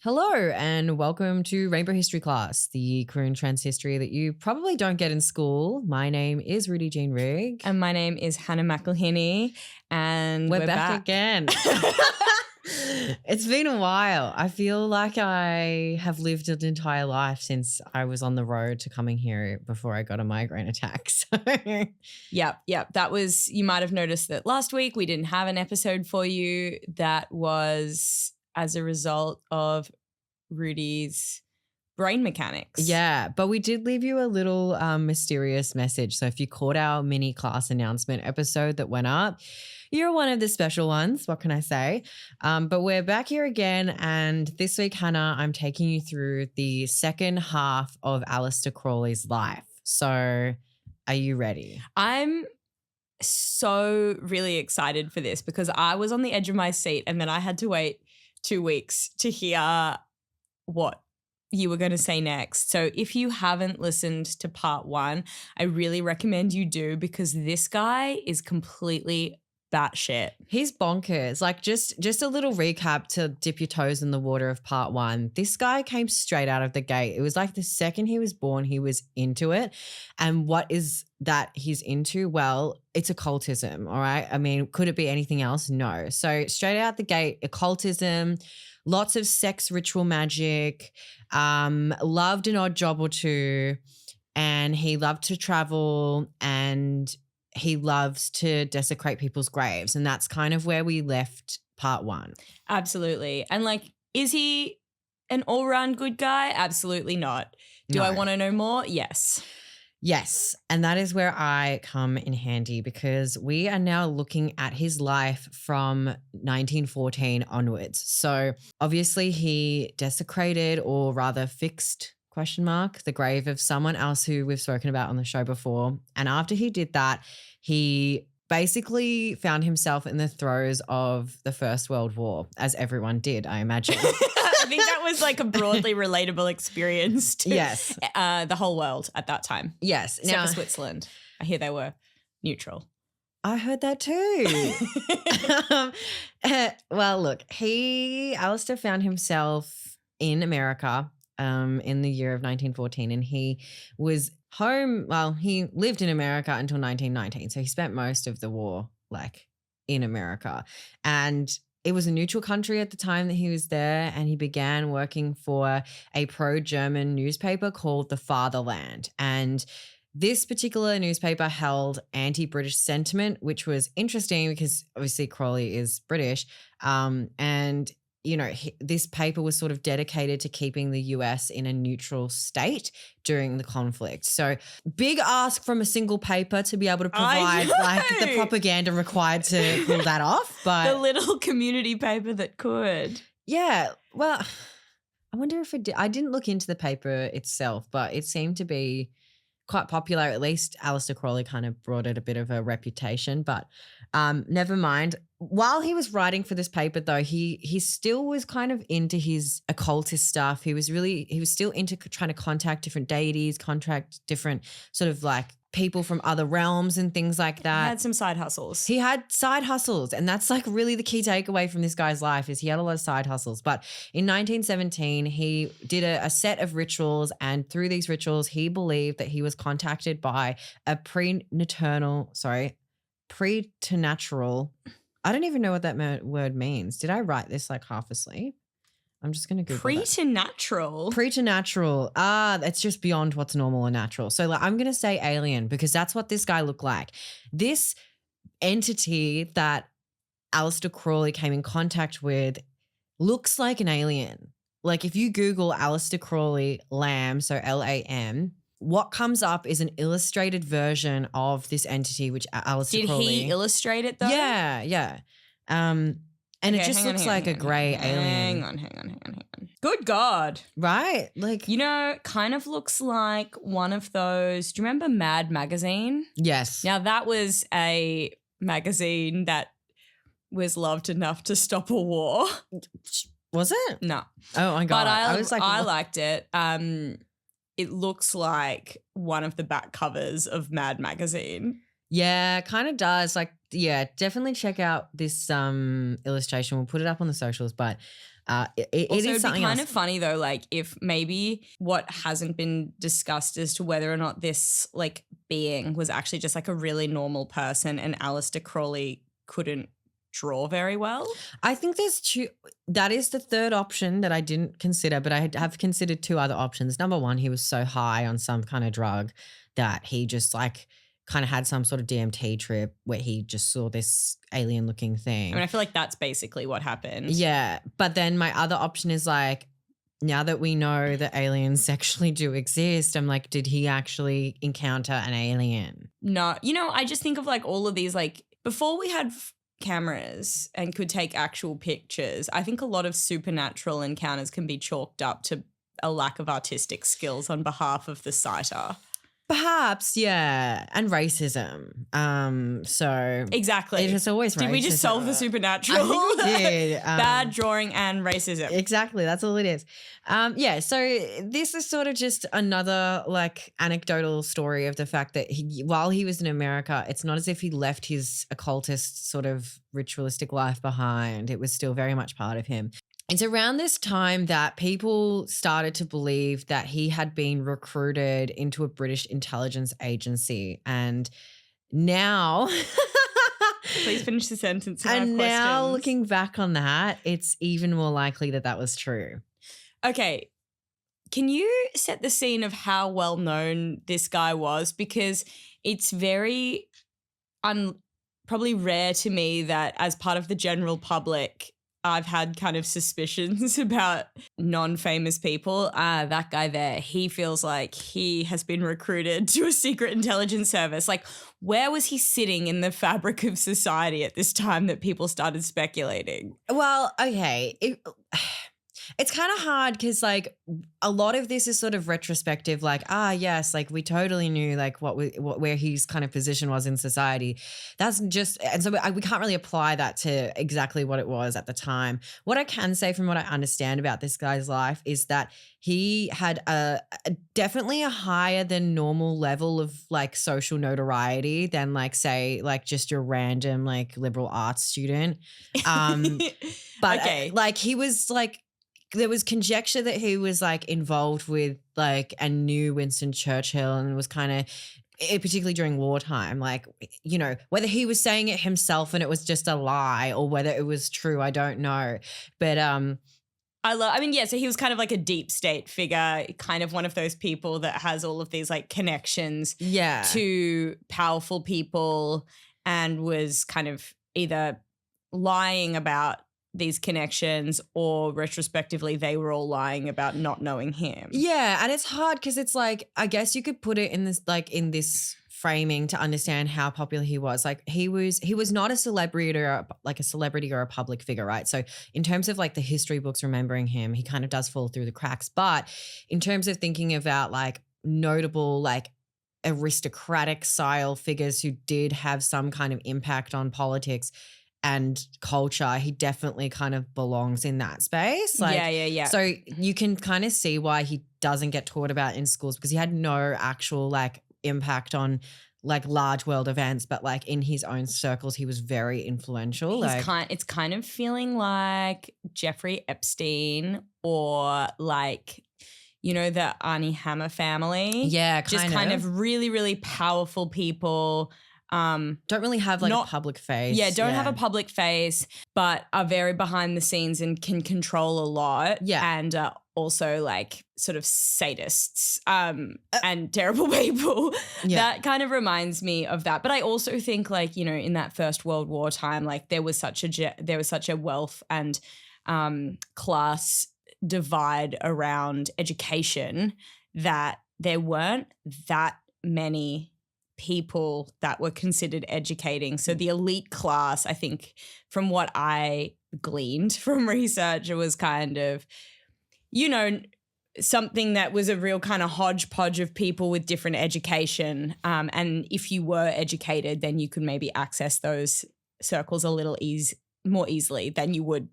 Hello and welcome to Rainbow History Class, the queer and trans history that you probably don't get in school. My name is Rudy Jean Rigg. And my name is Hannah McElhinney. And we're back again. It's been a while. I feel like I have lived an entire life since I was on the road to coming here before I got a migraine attack. So. Yep. That was, you might have noticed that last week we didn't have an episode for you. That was as a result of Rudy's brain mechanics. Yeah, but we did leave you a little mysterious message. So if you caught our mini class announcement episode that went up, you're one of the special ones. What can I say? But we're back here again. And this week, Hannah, I'm taking you through the second half of Aleister Crowley's life. So are you ready? I'm so really excited for this because I was on the edge of my seat and then I had to wait 2 weeks to hear what you were going to say next. So if you haven't listened to part 1, I really recommend you do because this guy is completely batshit. He's bonkers. Like just a little recap to dip your toes in the water of part 1. This guy came straight out of the gate. It was like the second he was born, he was into it. And what is that he's into? Well, it's occultism, all right? I mean, could it be anything else? No. So straight out the gate, occultism, lots of sex ritual magic, loved an odd job or two, and he loved to travel and he loves to desecrate people's graves. And that's kind of where we left part 1. Absolutely. And like, is he an all-round good guy? Absolutely not. Do I want to know more? Yes. Yes. And that is where I come in handy because we are now looking at his life from 1914 onwards. So obviously he desecrated or rather fixed the grave of someone else who we've spoken about on the show before. And after he did that, he basically found himself in the throes of the First World War, as everyone did, I imagine. I think that was like a broadly relatable experience to yes. The whole world at that time. Yes. Except for Switzerland. I hear they were neutral. I heard that too. Well, look, Aleister found himself in America in the year of 1914, and he was home. Well, he lived in America until 1919, so he spent most of the war like in America, and it was a neutral country at the time that he was there, and he began working for a pro-German newspaper called The Fatherland, and this particular newspaper held anti-British sentiment, which was interesting because obviously Crowley is British, and you know, this paper was sort of dedicated to keeping the US in a neutral state during the conflict. So big ask from a single paper to be able to provide like the propaganda required to pull that off. But the little community paper that could. Yeah. Well, I wonder if it did. I didn't look into the paper itself, but it seemed to be quite popular. At least Aleister Crowley kind of brought it a bit of a reputation, but never mind. While he was writing for this paper though, he still was kind of into his occultist stuff. He was still into trying to contact different deities, contact different sort of like people from other realms and things like that. He had some side hustles. He had side hustles, and that's like really the key takeaway from this guy's life is he had a lot of side hustles. But in 1917, he did a set of rituals, and through these rituals, he believed that he was contacted by a preternatural. I don't even know what that word means. Did I write this like half asleep? I'm just going to Google Preternatural. Preternatural. That's just beyond what's normal and natural. So like, I'm going to say alien because that's what this guy looked like. This entity that Aleister Crowley came in contact with looks like an alien. Like if you Google Aleister Crowley Lamb, so Lam, what comes up is an illustrated version of this entity, which Aleister Crowley. Did he illustrate it though? Yeah. And okay, it just looks like a grey alien. Hang on. Good God. Right? Like, you know, kind of looks like one of those. Do you remember Mad Magazine? Yes. Now that was a magazine that was loved enough to stop a war. Was it? No. Oh my God. But I like, liked it. It looks like one of the back covers of Mad Magazine. Yeah, kind of does. Like definitely check out this illustration. We'll put it up on the socials, but it Also, is it'd be something kind else. of funny though, like if maybe what hasn't been discussed as to whether or not this like being was actually just like a really normal person and Aleister Crowley couldn't draw very well. I think there's two. That is the third option that I didn't consider, but I have considered two other options. Number one, he was so high on some kind of drug that he just like kind of had some sort of DMT trip where he just saw this alien looking thing. I mean, I feel like that's basically what happened. Yeah. But then my other option is like, now that we know that aliens sexually do exist, I'm like, did he actually encounter an alien? No, you know, I just think of like all of these, like before we had cameras and could take actual pictures, I think a lot of supernatural encounters can be chalked up to a lack of artistic skills on behalf of the sighter. Perhaps, yeah. And racism. So exactly. it is always racism. Did we just solve the supernatural? I think we did. Bad drawing and racism. Exactly. That's all it is. Yeah. So this is sort of just another like anecdotal story of the fact that while he was in America, it's not as if he left his occultist sort of ritualistic life behind. It was still very much part of him. It's around this time that people started to believe that he had been recruited into a British intelligence agency. And now Please finish the sentence. And now looking back on that, it's even more likely that that was true. Okay. Can you set the scene of how well known this guy was? Because it's very probably rare to me that as part of the general public, I've had kind of suspicions about non-famous people. That guy there, he feels like he has been recruited to a secret intelligence service. Like, where was he sitting in the fabric of society at this time that people started speculating? Well, okay. It's kind of hard because like a lot of this is sort of retrospective, like, yes, like we totally knew like where his kind of position was in society. That's just, and so we can't really apply that to exactly what it was at the time. What I can say from what I understand about this guy's life is that he had definitely a higher than normal level of like social notoriety than like say like just your random like liberal arts student. But okay. Like he was like, there was conjecture that he was like involved with like and knew Winston Churchill and was kind of, particularly during wartime, like, you know, whether he was saying it himself and it was just a lie or whether it was true, I don't know. But so he was kind of like a deep state figure, kind of one of those people that has all of these like connections to powerful people and was kind of either lying about these connections or retrospectively they were all lying about not knowing him. Yeah, and it's hard because it's like, I guess you could put it in this framing to understand how popular he was. Like he was not a celebrity or a public figure, right? So in terms of like the history books remembering him, he kind of does fall through the cracks. But in terms of thinking about like notable like aristocratic style figures who did have some kind of impact on politics and culture, he definitely kind of belongs in that space. Like, yeah. So you can kind of see why he doesn't get taught about in schools because he had no actual like impact on like large world events, but like in his own circles, he was very influential. It's kind of feeling like Jeffrey Epstein or like, you know, the Arnie Hammer family. Yeah, kind of really, really powerful people. Don't really have like a public face. Yeah, don't have a public face, but are very behind the scenes and can control a lot. Yeah. And also like sort of sadists and terrible people. Yeah. That kind of reminds me of that. But I also think like, you know, in that First World War time, like there was such a wealth and class divide around education that there weren't that many people that were considered educating. So the elite class, I think from what I gleaned from research, it was kind of, you know, something that was a real kind of hodgepodge of people with different education. And if you were educated, then you could maybe access those circles a little more easily than you would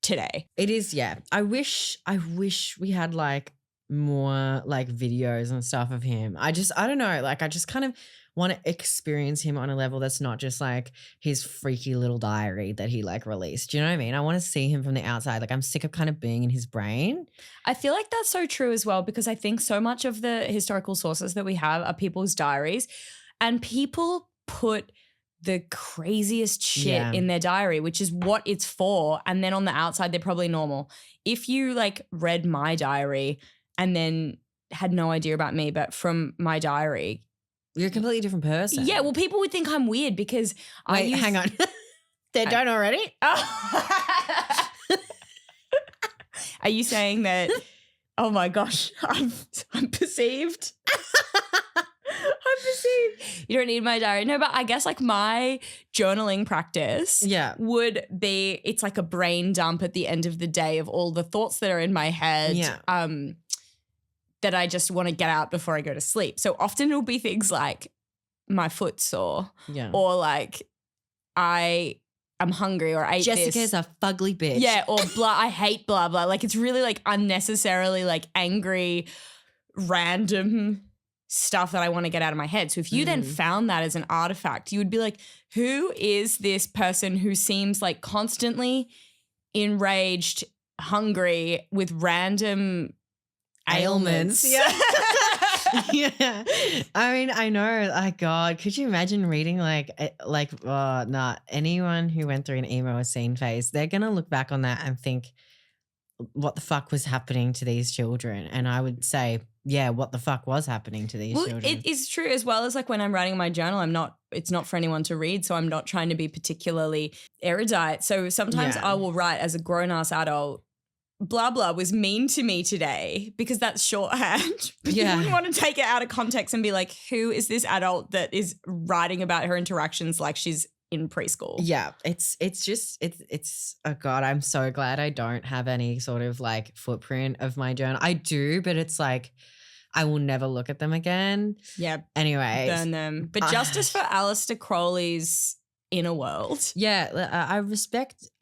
today. It is, yeah. I wish we had like more like videos and stuff of him. I don't know, like I just kind of want to experience him on a level that's not just like his freaky little diary that he like released. Do you know what I mean? I want to see him from the outside. Like I'm sick of kind of being in his brain. I feel like that's so true as well, because I think so much of the historical sources that we have are people's diaries, and people put the craziest shit in their diary, which is what it's for. And then on the outside, they're probably normal. If you like read my diary and then had no idea about me, but from my diary, you're a completely different person. Yeah, well, people would think I'm weird because hang on. They don't already? Oh. Are you saying that, oh my gosh, I'm perceived? I'm perceived. You don't need my diary. No, but I guess like my journaling practice would be, it's like a brain dump at the end of the day of all the thoughts that are in my head. That I just want to get out before I go to sleep. So often it'll be things like my foot's sore or like I'm hungry or I ate Jessica's a fugly bitch. Yeah, or blah, I hate blah, blah. Like it's really like unnecessarily like angry, random stuff that I want to get out of my head. So if you then found that as an artifact, you would be like, who is this person who seems like constantly enraged, hungry with random ailments. Yeah. Yeah. I mean, I know, like, God, could you imagine reading anyone who went through an emo or scene phase, they're going to look back on that and think, what the fuck was happening to these children? And I would say, yeah, what the fuck was happening to these children? It is true, as well as like when I'm writing my journal, it's not for anyone to read. So I'm not trying to be particularly erudite. So sometimes I will write as a grown-ass adult, blah, blah was mean to me today, because that's shorthand. But you wouldn't want to take it out of context and be like, who is this adult that is writing about her interactions like she's in preschool? Yeah, it's oh God, I'm so glad I don't have any sort of like footprint of my journal. I do, but it's like I will never look at them again. Yeah. Anyway. Burn them. But justice for Aleister Crowley's inner world. Yeah, I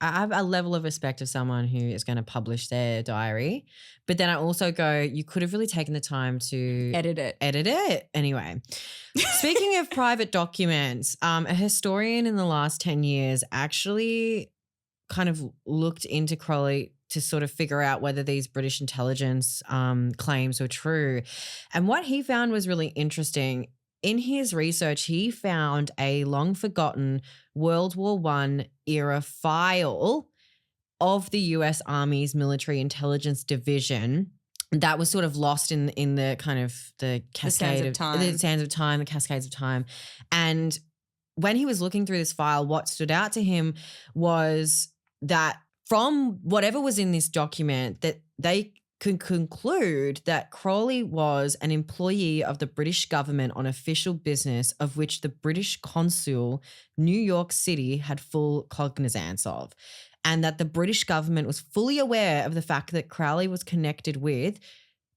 have a level of respect of someone who is going to publish their diary, but then I also go, you could have really taken the time to edit it. Anyway, speaking of private documents, a historian in the last 10 years actually kind of looked into Crowley to sort of figure out whether these British intelligence claims were true. And what he found was really interesting. In his research, he found a long-forgotten World War I era file of the US Army's Military Intelligence Division that was sort of lost in the kind of the cascade of time, the sands of time, the cascades of time. And when he was looking through this file, what stood out to him was that from whatever was in this document, that they could conclude that Crowley was an employee of the British government on official business of which the British consul, New York City, had full cognizance of, and that the British government was fully aware of the fact that Crowley was connected with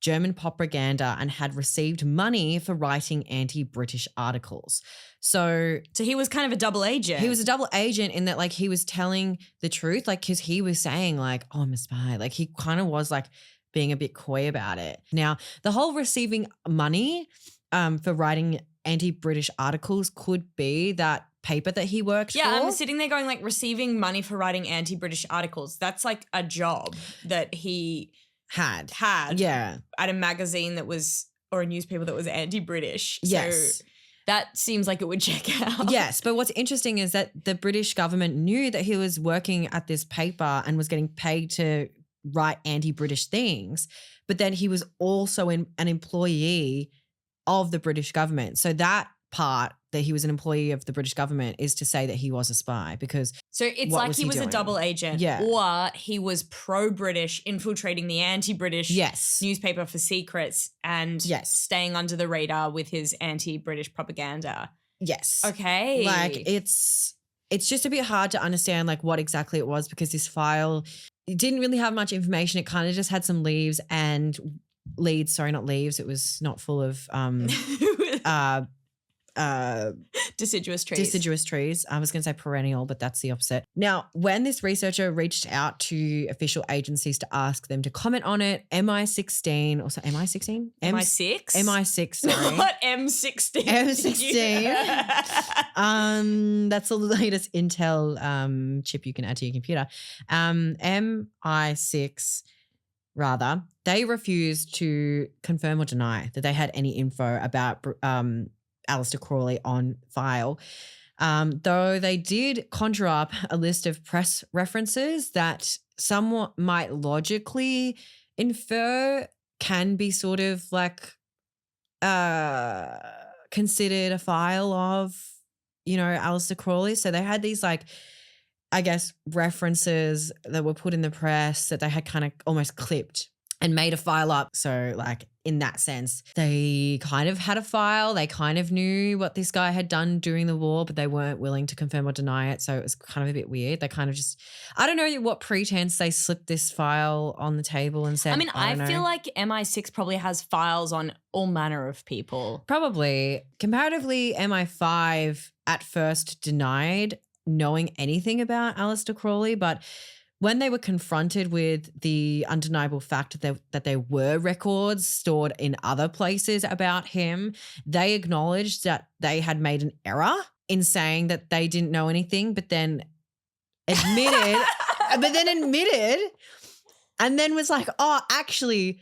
German propaganda and had received money for writing anti-British articles. So he was kind of a double agent. He was a double agent in that, like, he was telling the truth, like, because he was saying, like, oh, I'm a spy. Like, he kind of was, like, being a bit coy about it. Now, the whole receiving money for writing anti-British articles could be that paper that he worked for. Yeah, I'm sitting there going, like, receiving money for writing anti-British articles. That's like a job that he had at a magazine that was, or a newspaper that was anti-British. Yes. So that seems like it would check out. Yes, but what's interesting is that the British government knew that he was working at this paper and was getting paid to write anti-British things, but then he was also an employee of the British government. So that part, that he was an employee of the British government, is to say that he was a spy, because so it's like he was a double agent, or he was pro-British, infiltrating the anti-British newspaper for secrets and staying under the radar with his anti-British propaganda. Yes. Okay. Like it's just a bit hard to understand like what exactly it was, because this file, it didn't really have much information. It kind of just had some leads and leads. Sorry, not leaves. It was not full of Deciduous trees. Deciduous trees. I was going to say perennial, but that's the opposite. Now, when this researcher reached out to official agencies to ask them to comment on it, MI16, or so MI16? MI6? MI6, sorry. What M16? M16. That's the latest Intel chip you can add to your computer. MI6, rather, they refused to confirm or deny that they had any info about Aleister Crowley on file, though they did conjure up a list of press references that somewhat might logically infer can be sort of like considered a file of, Aleister Crowley. So they had these like, I guess, references that were put in the press that they had kind of almost clipped and made a file up. So like in that sense, they kind of had a file. They kind of knew what this guy had done during the war, but they weren't willing to confirm or deny it. So it was kind of a bit weird. They kind of just, I don't know what pretense they slipped this file on the table and said, I feel like MI6 probably has files on all manner of people. Probably. Comparatively, MI5 at first denied knowing anything about Aleister Crowley, but when they were confronted with the undeniable fact that there were records stored in other places about him, they acknowledged that they had made an error in saying that they didn't know anything, but then admitted, and then was like, oh, actually,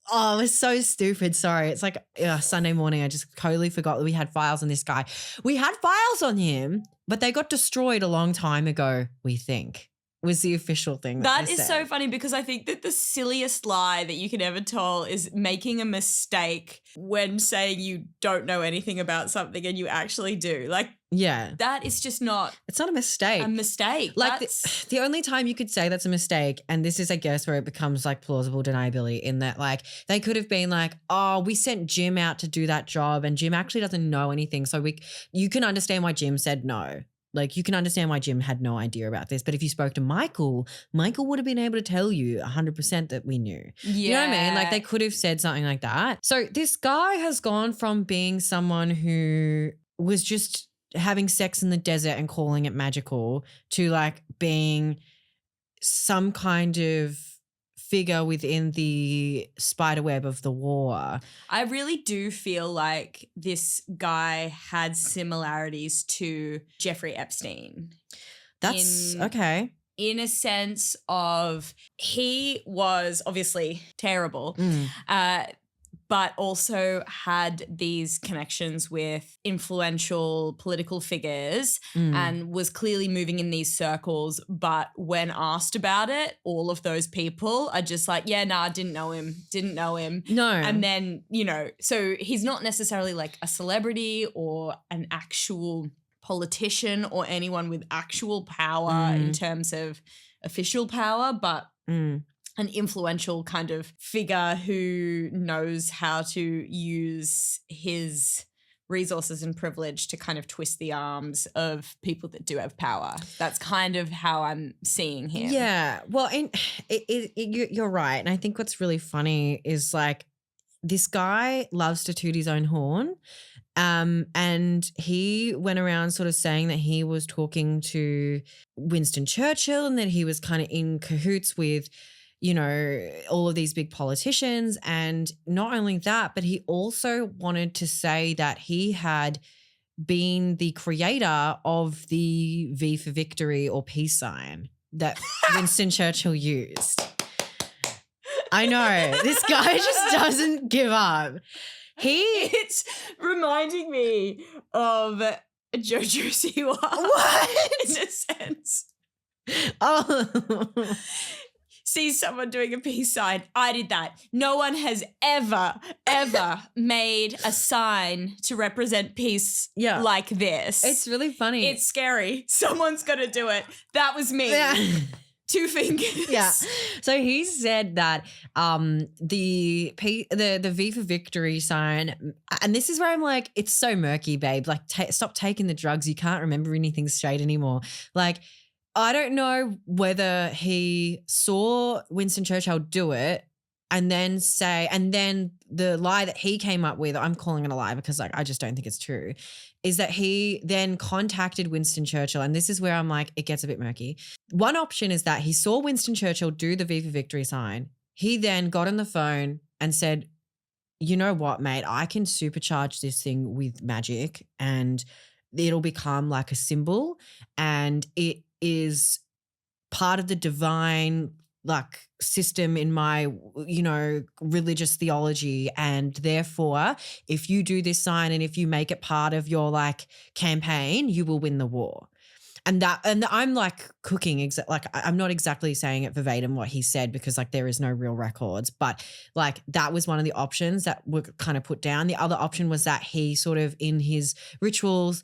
it was so stupid. Sorry. It's like Sunday morning. I just totally forgot that we had files on this guy. We had files on him, but they got destroyed a long time ago, we think. Was the official thing. That is so funny because I think that the silliest lie that you can ever tell is making a mistake when saying you don't know anything about something and you actually do. Like, yeah, that is just not. It's not a mistake. A mistake. Like the only time you could say that's a mistake, and this is, I guess, where it becomes like plausible deniability, in that like they could have been like, oh, we sent Jim out to do that job, and Jim actually doesn't know anything, so you can understand why Jim said no. Like, you can understand why Jim had no idea about this. But if you spoke to Michael would have been able to tell you 100% that we knew. Yeah. You know what I mean? Like, they could have said something like that. So this guy has gone from being someone who was just having sex in the desert and calling it magical to like being some kind of figure within the spiderweb of the war. I really do feel like this guy had similarities to Jeffrey Epstein. That's okay. In a sense of he was obviously terrible, but also had these connections with influential political figures and was clearly moving in these circles. But when asked about it, all of those people are just like, yeah, nah, didn't know him. No. And then, so he's not necessarily like a celebrity or an actual politician or anyone with actual power in terms of official power, but an influential kind of figure who knows how to use his resources and privilege to kind of twist the arms of people that do have power. That's kind of how I'm seeing him. Yeah. Well, you're right. And I think what's really funny is like this guy loves to toot his own horn. And he went around sort of saying that he was talking to Winston Churchill and that he was kind of in cahoots with all of these big politicians. And not only that, but he also wanted to say that he had been the creator of the V for victory or peace sign that Winston Churchill used. I know. This guy just doesn't give up. It's reminding me of Jojo Siwa. What? In a sense. Oh. Sees someone doing a peace sign. I did that. No one has ever made a sign to represent peace like this. It's really funny. It's scary. Someone's got to do it. That was me. Yeah. 2 fingers. Yeah. So he said that the V for victory sign, and this is where I'm like, it's so murky, babe. Like, stop taking the drugs. You can't remember anything straight anymore. Like, I don't know whether he saw Winston Churchill do it and then the lie that he came up with, I'm calling it a lie because like I just don't think it's true, is that he then contacted Winston Churchill. And this is where I'm like, it gets a bit murky. One option is that he saw Winston Churchill do the V for Victory sign. He then got on the phone and said, you know what, mate, I can supercharge this thing with magic and it'll become like a symbol, and it is part of the divine like system in my, you know, religious theology. And therefore, if you do this sign and if you make it part of your like campaign, you will win the war. And I'm like cooking, like I'm not exactly saying it verbatim what he said because like there is no real records, but like that was one of the options that were kind of put down. The other option was that he sort of in his rituals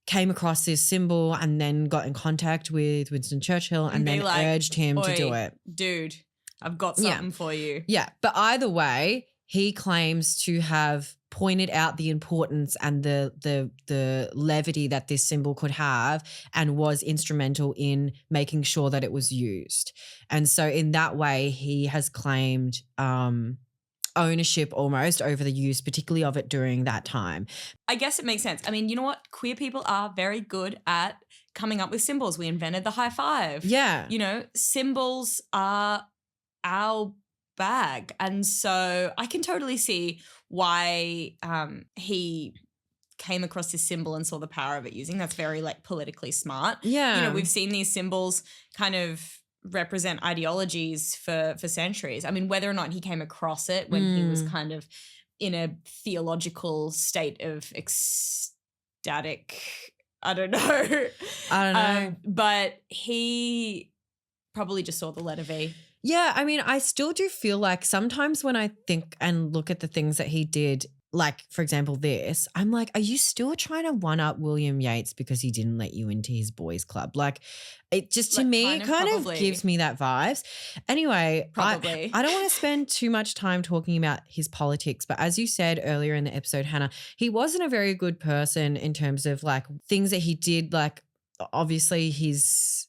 came across this symbol and then got in contact with Winston Churchill and then like, urged him to do it. Dude, I've got something for you. Yeah. But either way, he claims to have pointed out the importance and the levity that this symbol could have and was instrumental in making sure that it was used. And so in that way, he has claimed ownership almost over the use, particularly of it during that time. I guess it makes sense. I mean, you know what? Queer people are very good at coming up with symbols. We invented the high five. Yeah. You know, symbols are our bag. And so I can totally see why he came across this symbol and saw the power of it using. That's very like politically smart. Yeah. You know, we've seen these symbols kind of represent ideologies for centuries. I mean, whether or not he came across it when he was kind of in a theological state of ecstatic, I don't know. But he probably just saw the letter V. Yeah, I mean, I still do feel like sometimes when I think and look at the things that he did, like, for example, this, I'm like, are you still trying to one-up William Yeats because he didn't let you into his boys' club? Like, it just, to me, kind of gives me that vibes. Anyway, I don't want to spend too much time talking about his politics, but as you said earlier in the episode, Hannah, he wasn't a very good person in terms of, like, things that he did. Like, obviously, he's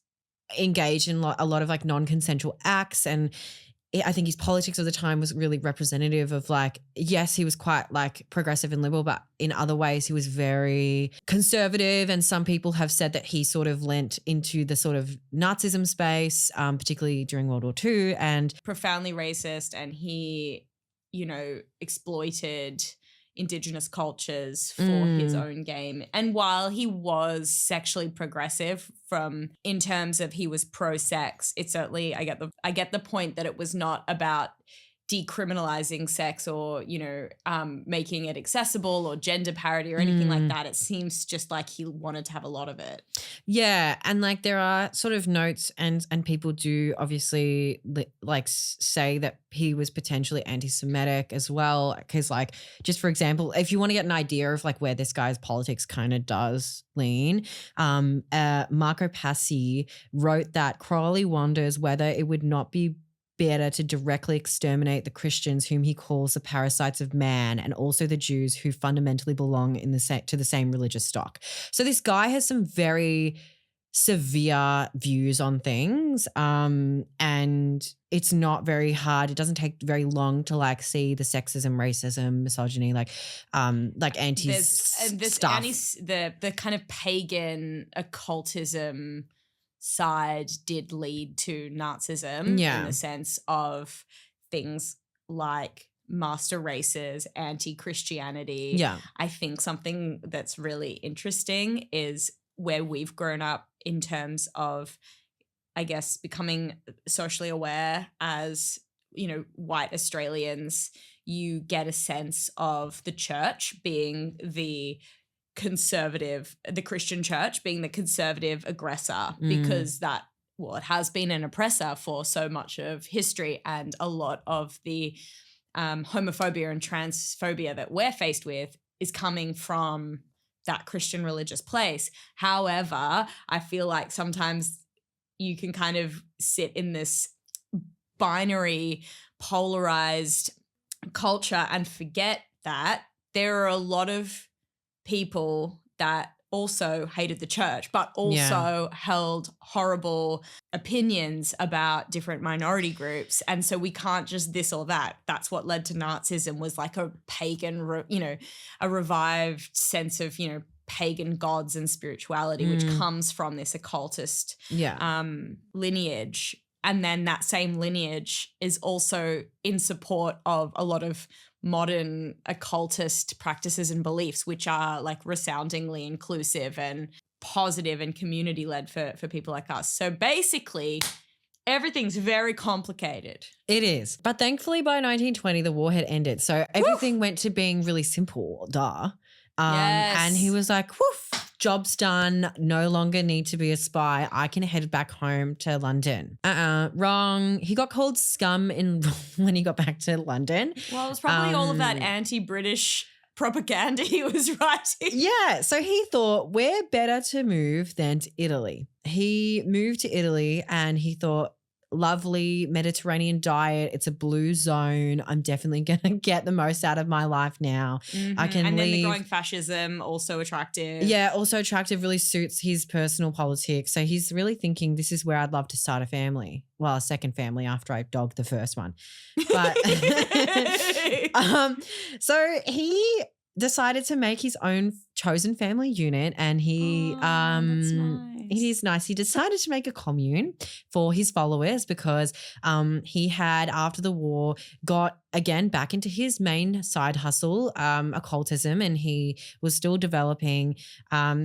engaged in a lot of, like, non-consensual acts, and I think his politics of the time was really representative of, like, yes, he was quite like progressive and liberal, but in other ways he was very conservative. And some people have said that he sort of lent into the sort of Nazism space, particularly during World War II, and profoundly racist. And he, you know, exploited Indigenous cultures for his own game. And while he was sexually progressive in terms of he was pro-sex, it certainly, I get the point that it was not about decriminalizing sex or, you know, making it accessible or gender parity or anything like that. It seems just like he wanted to have a lot of it. Yeah. And like there are sort of notes and people do obviously like say that he was potentially anti-Semitic as well. Because like, just for example, if you want to get an idea of like where this guy's politics kind of does lean, Marco Passi wrote that Crowley wonders whether it would not be better to directly exterminate the Christians whom he calls the parasites of man, and also the Jews who fundamentally belong to the same religious stock. So this guy has some very severe views on things, and it's not very hard. It doesn't take very long to like see the sexism, racism, misogyny, like anti stuff. The kind of pagan occultism side did lead to Nazism in the sense of things like master races, anti-Christianity. Yeah. I think something that's really interesting is where we've grown up in terms of, I guess, becoming socially aware as, you know, white Australians. You get a sense of the church being the Christian church being the conservative aggressor, because it has been an oppressor for so much of history, and a lot of the homophobia and transphobia that we're faced with is coming from that Christian religious place. However, I feel like sometimes you can kind of sit in this binary, polarized culture and forget that there are a lot of people that also hated the church, but also held horrible opinions about different minority groups. And so we can't just this or that. That's what led to Nazism, was like a pagan, a revived sense of, pagan gods and spirituality, which comes from this occultist lineage. And then that same lineage is also in support of a lot of modern occultist practices and beliefs, which are like resoundingly inclusive and positive and community-led for people like us. So basically, everything's very complicated. It is. But thankfully by 1920, the war had ended. So everything went to being really simple, duh. And he was like, woof, job's done. No longer need to be a spy. I can head back home to London. Wrong. He got called scum when he got back to London. Well, it was probably all of that anti-British propaganda he was writing. Yeah. So he thought, we're better to move than to Italy. He moved to Italy and he thought, lovely Mediterranean diet. It's a blue zone. I'm definitely going to get the most out of my life now. I can and leave. then the growing fascism, also attractive. Yeah, also attractive, really suits his personal politics. So he's really thinking, this is where I'd love to start a family. Well, a second family after I dogged the first one. But so he decided to make his own chosen family unit, and he that's nice. It is nice. He decided to make a commune for his followers because he had, after the war, got again back into his main side hustle, occultism, and he was still developing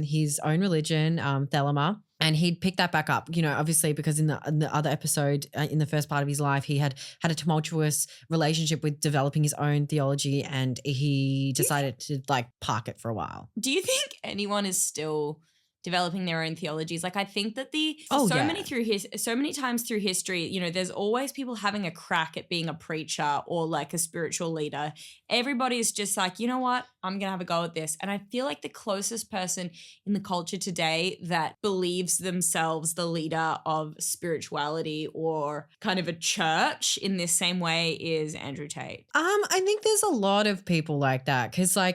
his own religion, Thelema. And he'd pick that back up, obviously, because in the other episode, in the first part of his life, he had a tumultuous relationship with developing his own theology, and he decided to park it for a while. Do you think anyone is still developing their own theologies? Like, I think that so many times through history, there's always people having a crack at being a preacher or like a spiritual leader. Everybody is just like, you know what? I'm going to have a go at this. And I feel like the closest person in the culture today that believes themselves the leader of spirituality or kind of a church in this same way is Andrew Tate. I think there's a lot of people like that because, I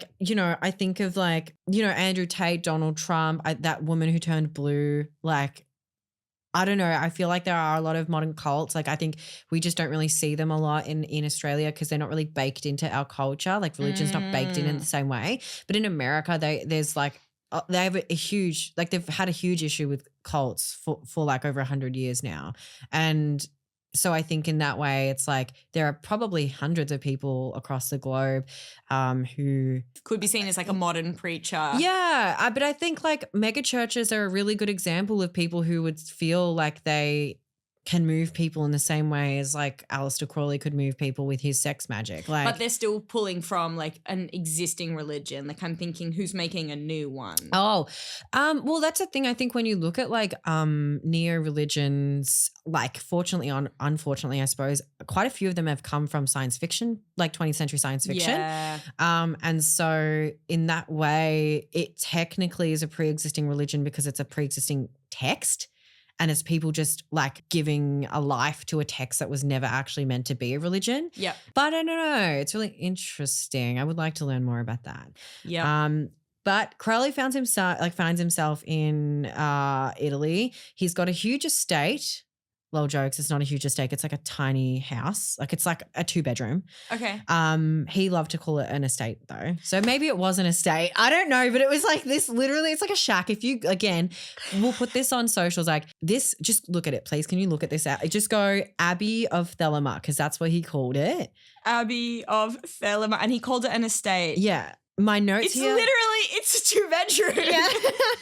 think of Andrew Tate, Donald Trump, that woman who turned blue, I don't know. I feel like there are a lot of modern cults. I think we just don't really see them a lot in Australia because they're not really baked into our culture. Religion's not baked in the same way. But in America, they have a huge, they've had a huge issue with cults for over 100 years now. And so I think in that way, it's there are probably hundreds of people across the globe who could be seen as a modern preacher. Yeah, but I think mega churches are a really good example of people who would feel like they can move people in the same way as Aleister Crowley could move people with his sex magic. But they're still pulling from an existing religion. I'm thinking, who's making a new one? Oh, well, that's the thing. I think when you look at neo-religions, fortunately or unfortunately, I suppose, quite a few of them have come from science fiction, 20th century science fiction. Yeah. And so in that way, it technically is a pre-existing religion because it's a pre-existing text. And it's people just giving a life to a text that was never actually meant to be a religion. Yeah. But I don't know. It's really interesting. I would like to learn more about that. Yeah. But Crowley finds himself in Italy. He's got a huge estate. Lol jokes. It's not a huge estate. It's a tiny house. It's a 2-bedroom. Okay. He loved to call it an estate though. So maybe it was an estate. I don't know, but it was this literally, it's a shack. If you, again, we'll put this on socials this, just look at it, please. Can you look at this out? Just go Abbey of Thelema because that's what he called it. Abbey of Thelema. And he called it an estate. Yeah. My notes here. It's a 2-bedroom. Yeah.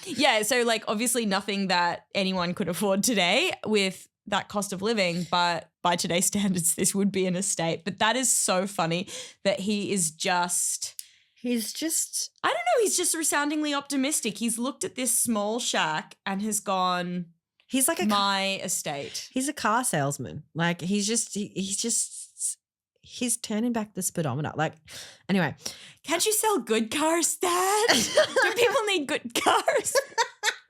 Yeah. So obviously nothing that anyone could afford today with that cost of living, but by today's standards, this would be an estate. But that is so funny that he's just I don't know, he's just resoundingly optimistic. He's looked at this small shack and has gone, he's my estate. He's a car salesman. He's turning back the speedometer. Anyway. Can't you sell good cars, Dad? Do people need good cars?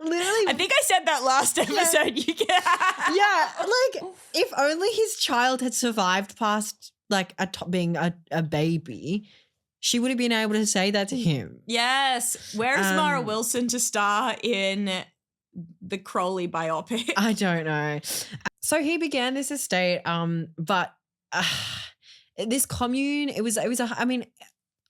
Literally. I think I said that last episode. Yeah. If only his child had survived past being a baby, she would have been able to say that to him. Yes. Where is Mara Wilson to star in the Crowley biopic? I don't know. So he began this estate, but this commune,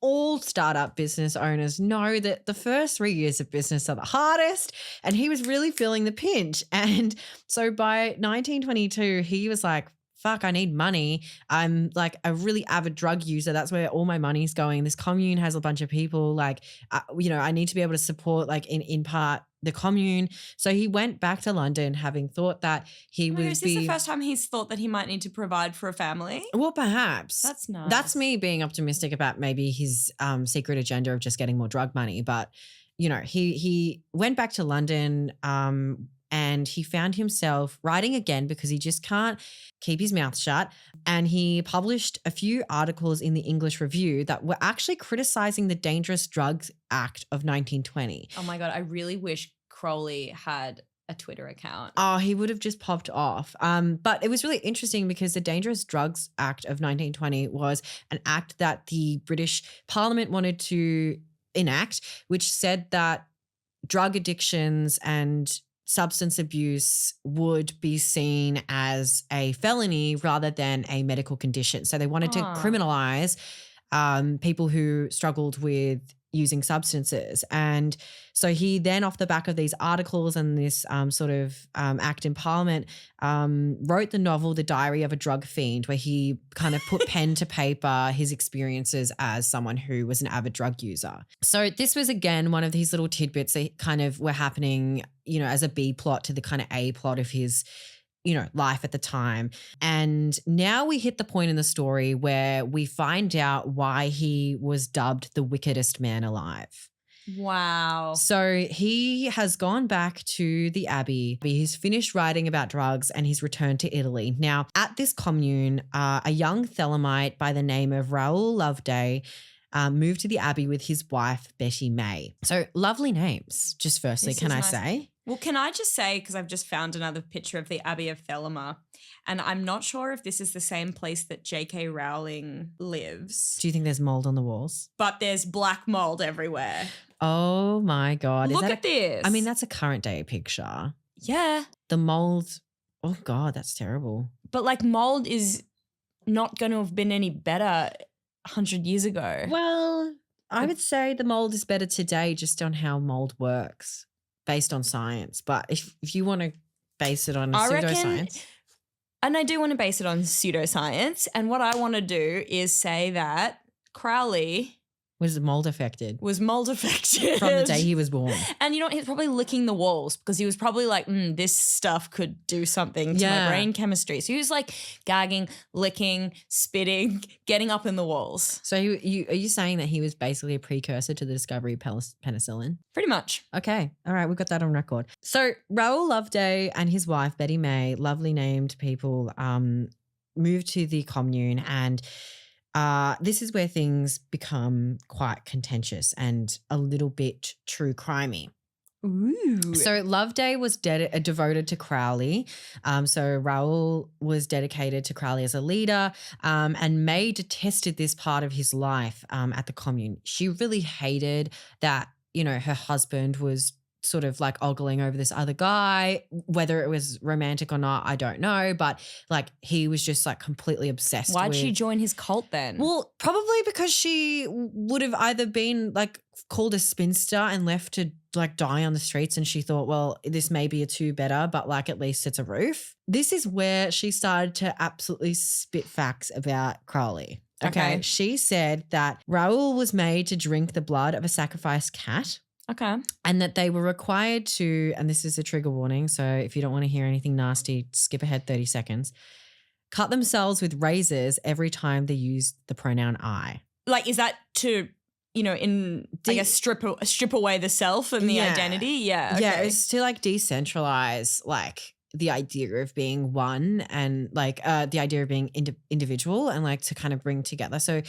all startup business owners know that the first 3 years of business are the hardest, and he was really feeling the pinch. And so by 1922, he was like, fuck, I need money. I'm like a really avid drug user. That's where all my money's going. This commune has a bunch of people. Like, I need to be able to support, like, in part the commune. So he went back to London, having thought that he would be. Is this the first time he's thought that he might need to provide for a family? Well, perhaps. That's nice. That's me being optimistic about maybe his secret agenda of just getting more drug money. But, he went back to London, and he found himself writing again because he just can't keep his mouth shut. And he published a few articles in the English Review that were actually criticizing the Dangerous Drugs Act of 1920. Oh my God, I really wish Crowley had a Twitter account. Oh, he would have just popped off. But it was really interesting because the Dangerous Drugs Act of 1920 was an act that the British Parliament wanted to enact, which said that drug addictions and substance abuse would be seen as a felony rather than a medical condition. So they wanted to criminalize people who struggled with using substances. And so he then, off the back of these articles and this act in Parliament, wrote the novel The Diary of a Drug Fiend, where he kind of put pen to paper his experiences as someone who was an avid drug user. So this was, again, one of these little tidbits that kind of were happening, as a B plot to the kind of A plot of his life at the time. And now we hit the point in the story where we find out why he was dubbed the wickedest man alive. Wow. So he has gone back to the Abbey. He's finished writing about drugs and he's returned to Italy. Now, at this commune, a young Thelemite by the name of Raoul Loveday moved to the Abbey with his wife, Betty May. So lovely names, just firstly, can I say? Well, can I just say, because I've just found another picture of the Abbey of Thelema, and I'm not sure if this is the same place that J.K. Rowling lives. Do you think there's mold on the walls? But there's black mold everywhere. Oh my God. Look at this. I mean, that's a current day picture. Yeah. The mold. Oh God, that's terrible. But like mold is not going to have been any better 100 years ago. Well, I would say the mold is better today just on how mold works based on science. But if you want to base it on pseudoscience. And I do want to base it on pseudoscience. And what I want to do is say that Crowley was mold affected. From the day he was born. And you know what? He's probably licking the walls because he was probably like, this stuff could do something to my brain chemistry. So he was like gagging, licking, spitting, getting up in the walls. So are you saying that he was basically a precursor to the discovery of penicillin? Pretty much. Okay. All right. We've got that on record. So Raoul Loveday and his wife, Betty May, lovely named people, moved to the commune, and this is where things become quite contentious and a little bit true crimey. Ooh. So Loveday was devoted to Crowley. So Raoul was dedicated to Crowley as a leader, and May detested this part of his life at the commune. She really hated that, her husband was sort of like ogling over this other guy. Whether it was romantic or not, I don't know, but like he was just like completely obsessed. Why'd she join his cult then? Well, probably because she would have either been like called a spinster and left to like die on the streets, and she thought, well, this may be a two better, but like at least it's a roof. This is where she started to absolutely spit facts about Crowley. Okay. She said that Raoul was made to drink the blood of a sacrificed cat. Okay. And that they were required to, and this is a trigger warning, so if you don't want to hear anything nasty, skip ahead 30 seconds, cut themselves with razors every time they used the pronoun I. Like, is that to, I guess strip away the self and the identity? Yeah. Okay. Yeah, it's to like decentralize like the idea of being one and like the idea of being individual and like to kind of bring together. So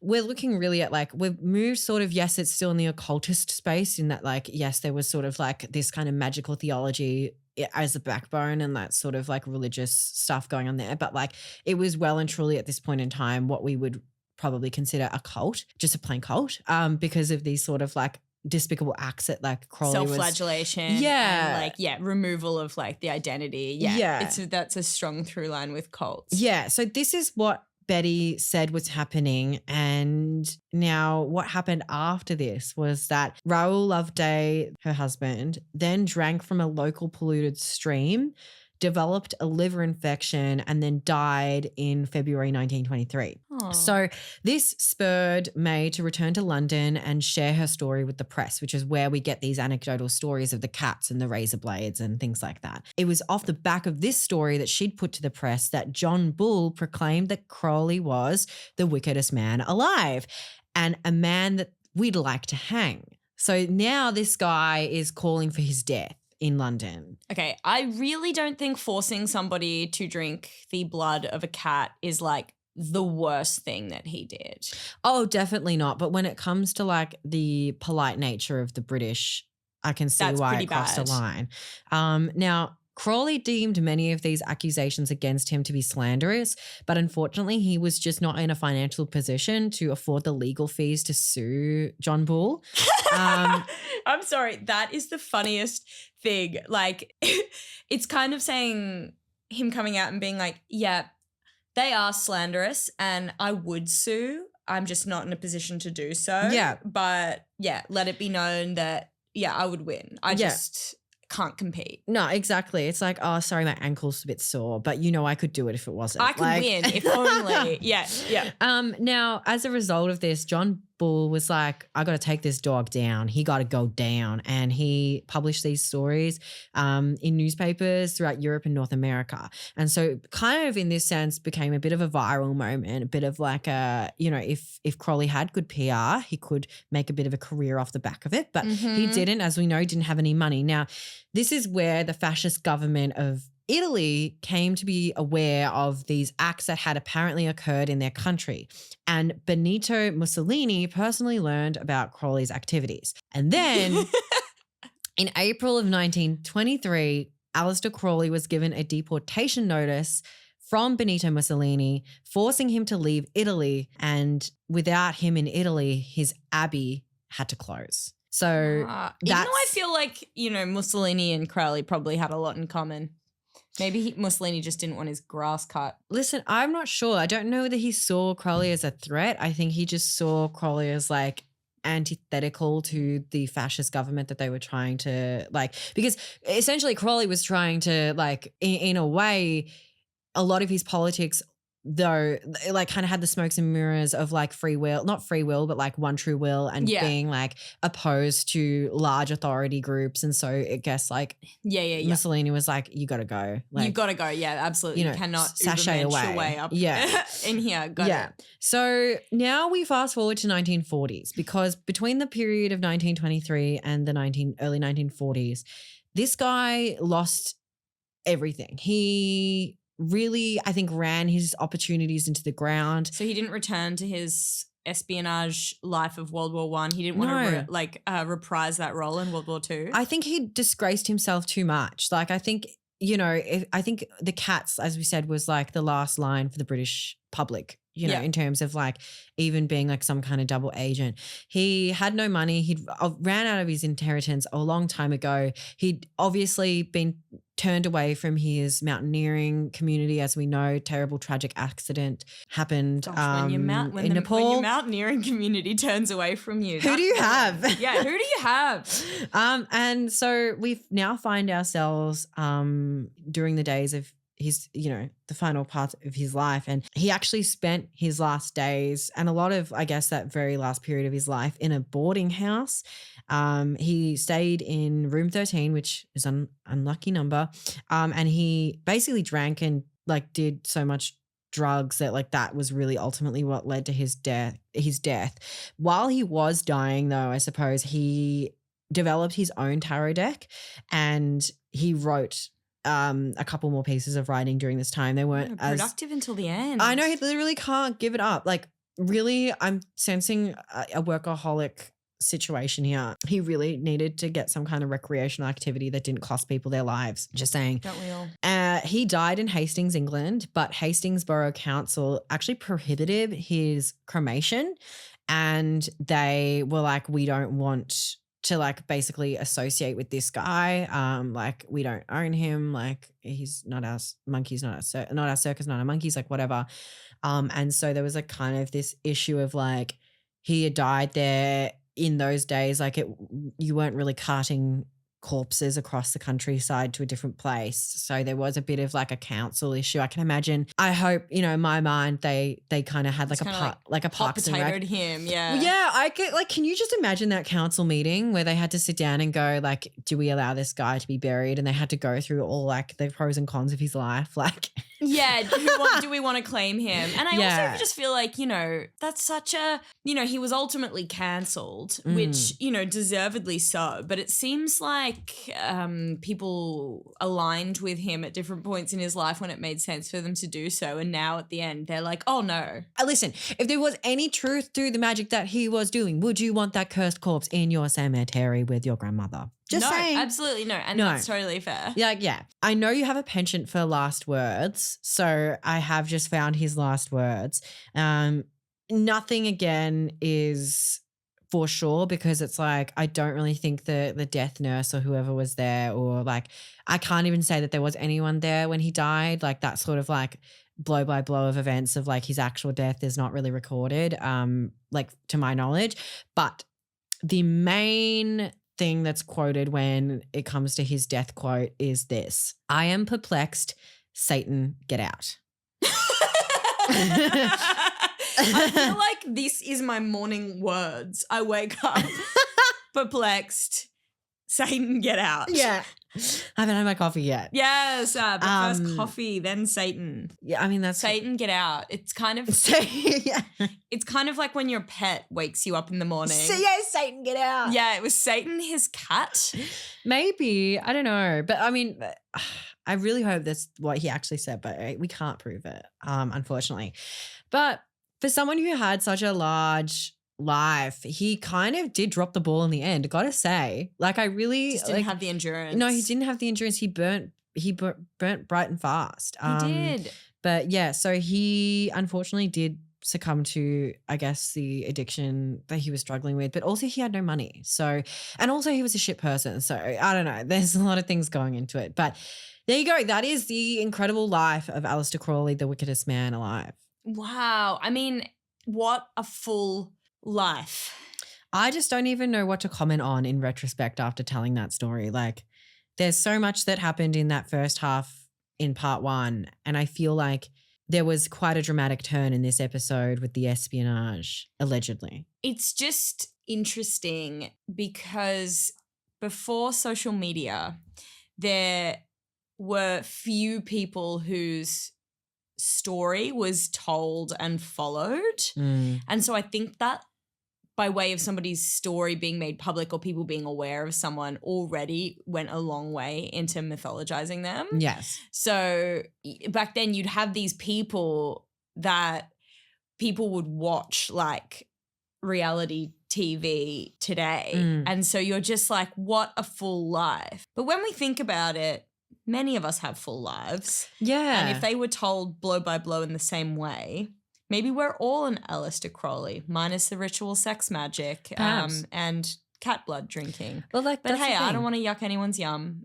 we're looking really at like we've moved sort of, yes, it's still in the occultist space in that like, yes, there was sort of like this kind of magical theology as the backbone and that sort of like religious stuff going on there. But like it was well and truly at this point in time what we would probably consider a cult, just a plain cult, because of these sort of like despicable acts that like Crowley was. Self-flagellation. Yeah. And like, removal of like the identity. Yeah. That's a strong through line with cults. Yeah. So this is what Betty said was happening. And now what happened after this was that Raoul Loveday, her husband, then drank from a local polluted stream, developed a liver infection, and then died in February 1923. Aw. So this spurred May to return to London and share her story with the press, which is where we get these anecdotal stories of the cats and the razor blades and things like that. It was off the back of this story that she'd put to the press that John Bull proclaimed that Crowley was the wickedest man alive and a man that we'd like to hang. So now this guy is calling for his death in London. Okay, I really don't think forcing somebody to drink the blood of a cat is like the worst thing that he did. Oh, definitely not. But when it comes to like the polite nature of the British, I can see That's why pretty it crossed a bad. line. Now, Crowley deemed many of these accusations against him to be slanderous, but unfortunately he was just not in a financial position to afford the legal fees to sue John Bull. I'm sorry. That is the funniest thing. Like, it's kind of saying him coming out and being like, yeah, they are slanderous and I would sue. I'm just not in a position to do so. Yeah. But yeah, let it be known that, I would win. I just can't compete. No, exactly. It's like, oh, sorry, my ankle's a bit sore, but I could do it if it wasn't. I could win if only. Yeah. Now, as a result of this, John Bull was like, I got to take this dog down. He got to go down. And he published these stories in newspapers throughout Europe and North America. And so kind of in this sense became a bit of a viral moment, a bit of like if Crowley had good PR, he could make a bit of a career off the back of it. But he didn't, as we know, didn't have any money. Now, this is where the fascist government of Italy came to be aware of these acts that had apparently occurred in their country. And Benito Mussolini personally learned about Crowley's activities. And then in April of 1923, Aleister Crowley was given a deportation notice from Benito Mussolini, forcing him to leave Italy. And without him in Italy, his abbey had to close. So even though I feel like, Mussolini and Crowley probably had a lot in common. Maybe Mussolini just didn't want his grass cut. Listen, I'm not sure. I don't know whether he saw Crowley as a threat. I think he just saw Crowley as like antithetical to the fascist government that they were trying to because essentially Crowley was trying to in a way, a lot of his politics though kind of had the smokes and mirrors of free will, not free will, but one true will and being opposed to large authority groups. And so I guess Mussolini was you got to go. You got to go. Yeah, absolutely. You cannot sashay away. Your way up in here. Got it. So now we fast forward to 1940s because between the period of 1923 and the early 1940s, this guy lost everything. He really, I think, ran his opportunities into the ground. So he didn't return to his espionage life of World War I. He didn't want to reprise that role in World War II. I think he disgraced himself too much. I think, I think the cats, as we said, was the last line for the British public, in terms of even being some kind of double agent. He had no money. He ran out of his inheritance a long time ago. He'd obviously been turned away from his mountaineering community. As we know, terrible tragic accident happened when in Nepal. When your mountaineering community turns away from you. Who do you have? Yeah, who do you have? And so we now find ourselves during the days of his, the final part of his life. And he actually spent his last days and a lot of, I guess, that very last period of his life in a boarding house. He stayed in room 13, which is an unlucky number. And he basically drank and did so much drugs that that was really ultimately what led to his death. While he was dying though, I suppose he developed his own tarot deck and he wrote a couple more pieces of writing during this time. They weren't as productive until the end. I know, he literally can't give it up. Really, I'm sensing a workaholic situation here. He really needed to get some kind of recreational activity that didn't cost people their lives. Just saying. Don't we all? He died in Hastings, England, but Hastings Borough Council actually prohibited his cremation, and they were like, we don't want to like basically associate with this guy. Like we don't own him. Like he's not our monkeys, not our circus, not our monkeys, like whatever. And so there was like kind of this issue of like he had died there in those days. Like you weren't really carting corpses across the countryside to a different place. So there was a bit of like a council issue. I can imagine. I hope, in my mind, they kind of had like a Parks and Rec. him, yeah. Well, yeah, I get like, can you just imagine that council meeting where they had to sit down and go like, do we allow this guy to be buried? And they had to go through all like the pros and cons of his life. Like, yeah, do we want to claim him? And I also just feel like, that's such a, he was ultimately cancelled, which, deservedly so. But it seems like people aligned with him at different points in his life when it made sense for them to do so. And now at the end, they're like, oh no. Listen, if there was any truth to the magic that he was doing, would you want that cursed corpse in your cemetery with your grandmother? Just saying. Absolutely no. And that's totally fair. Yeah. I know you have a penchant for last words. So I have just found his last words. Nothing again is for sure, because it's like I don't really think the death nurse or whoever was there, or like I can't even say that there was anyone there when he died. Like that sort of like blow by blow of events of like his actual death is not really recorded, like to my knowledge. But the main thing that's quoted when it comes to his death quote is this: "I am perplexed. Satan, get out." I feel like this is my morning words. I wake up perplexed. Satan, get out. Yeah. I haven't had my coffee yet. Yes, but first coffee, then Satan. Yeah, I mean that's Satan, get out. It's kind of It's kind of like when your pet wakes you up in the morning. Satan, get out. Yeah, it was Satan, his cat. Maybe, I don't know, but I mean, I really hope that's what he actually said, but we can't prove it, unfortunately. But for someone who had such a large life, he kind of did drop the ball in the end, gotta say. Like I really just didn't have the endurance. No, he didn't have the endurance. He burnt bright and fast. He did. But yeah, so he unfortunately did succumb to, I guess, the addiction that he was struggling with, but also he had no money. So, and also he was a shit person. So I don't know. There's a lot of things going into it. But there you go. That is the incredible life of Aleister Crowley, the wickedest man alive. Wow. I mean, what a full life. I just don't even know what to comment on in retrospect after telling that story. Like, there's so much that happened in that first half in part one, and I feel like there was quite a dramatic turn in this episode with the espionage, allegedly. It's just interesting because before social media, there were few people whose story was told and followed. And so I think that by way of somebody's story being made public or people being aware of someone already went a long way into mythologizing them. Yes. So back then you'd have these people that people would watch like reality TV today. And so you're just like, what a full life. But when we think about it, many of us have full lives. Yeah. And if they were told blow by blow in the same way, maybe we're all an Aleister Crowley, minus the ritual sex magic and cat blood drinking. Well, like, but hey, I don't want to yuck anyone's yum.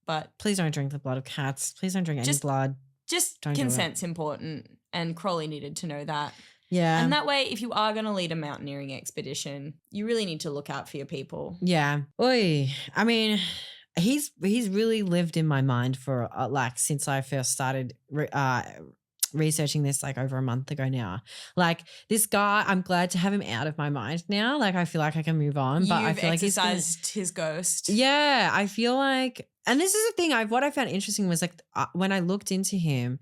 But please don't drink the blood of cats. Please don't drink any blood. Just consent's important, and Crowley needed to know that. Yeah. And that way, if you are going to lead a mountaineering expedition, you really need to look out for your people. Yeah. Oy. I mean, he's really lived in my mind for like since I first started researching this like over a month ago now. Like this guy, I'm glad to have him out of my mind now. Like I feel like I can move on. But I feel like he's exercised his ghost. Yeah, I feel like, and this is the thing. What I found interesting was like when I looked into him,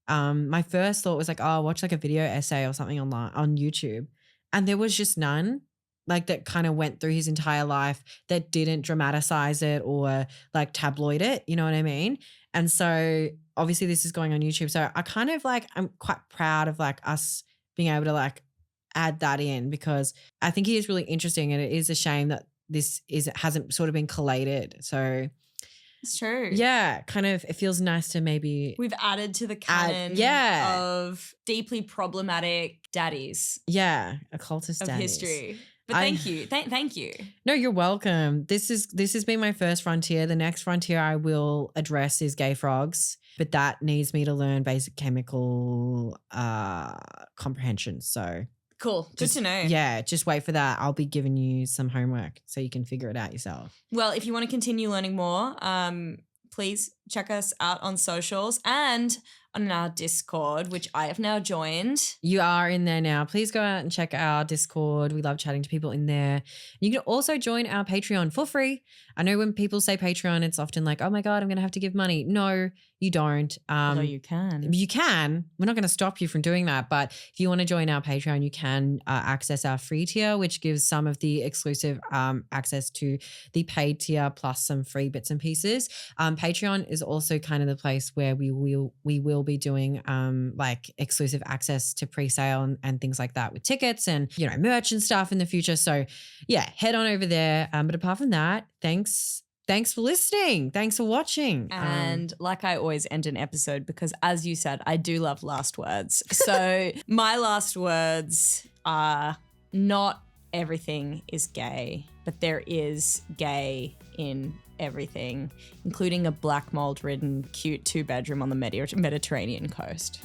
my first thought was like, oh, watch like a video essay or something online on YouTube, and there was just none. Like that kind of went through his entire life that didn't dramatize it or like tabloid it, you know what I mean? And so obviously this is going on YouTube. So I kind of like, I'm quite proud of like us being able to like add that in, because I think he is really interesting, and it is a shame that this hasn't sort of been collated. So It's true. Yeah, kind of, it feels nice to maybe. We've added to the canon of deeply problematic daddies. Yeah, occultist of daddies. history. But thank you. Thank you. No, you're welcome. This has been my first frontier. The next frontier I will address is gay frogs, but that needs me to learn basic chemical comprehension. So cool. Good to know. Yeah, just wait for that. I'll be giving you some homework so you can figure it out yourself. Well, if you want to continue learning more, please check us out on socials and on our Discord, which I have now joined. You are in there now. Please go out and check our Discord. We love chatting to people in there. You can also join our Patreon for free. I know when people say Patreon, it's often like, oh my God, I'm going to have to give money. No, you don't. Although you can. You can. We're not going to stop you from doing that. But if you want to join our Patreon, you can access our free tier, which gives some of the exclusive access to the paid tier plus some free bits and pieces. Patreon is also kind of the place where we will be doing like exclusive access to pre-sale and things like that with tickets and, you know, merch and stuff in the future. So yeah, head on over there. But apart from that, thanks for listening. Thanks for watching. And like I always end an episode, because as you said, I do love last words. So my last words are, not everything is gay, but there is gay in everything, including a black mold ridden cute 2-bedroom on the Mediterranean coast.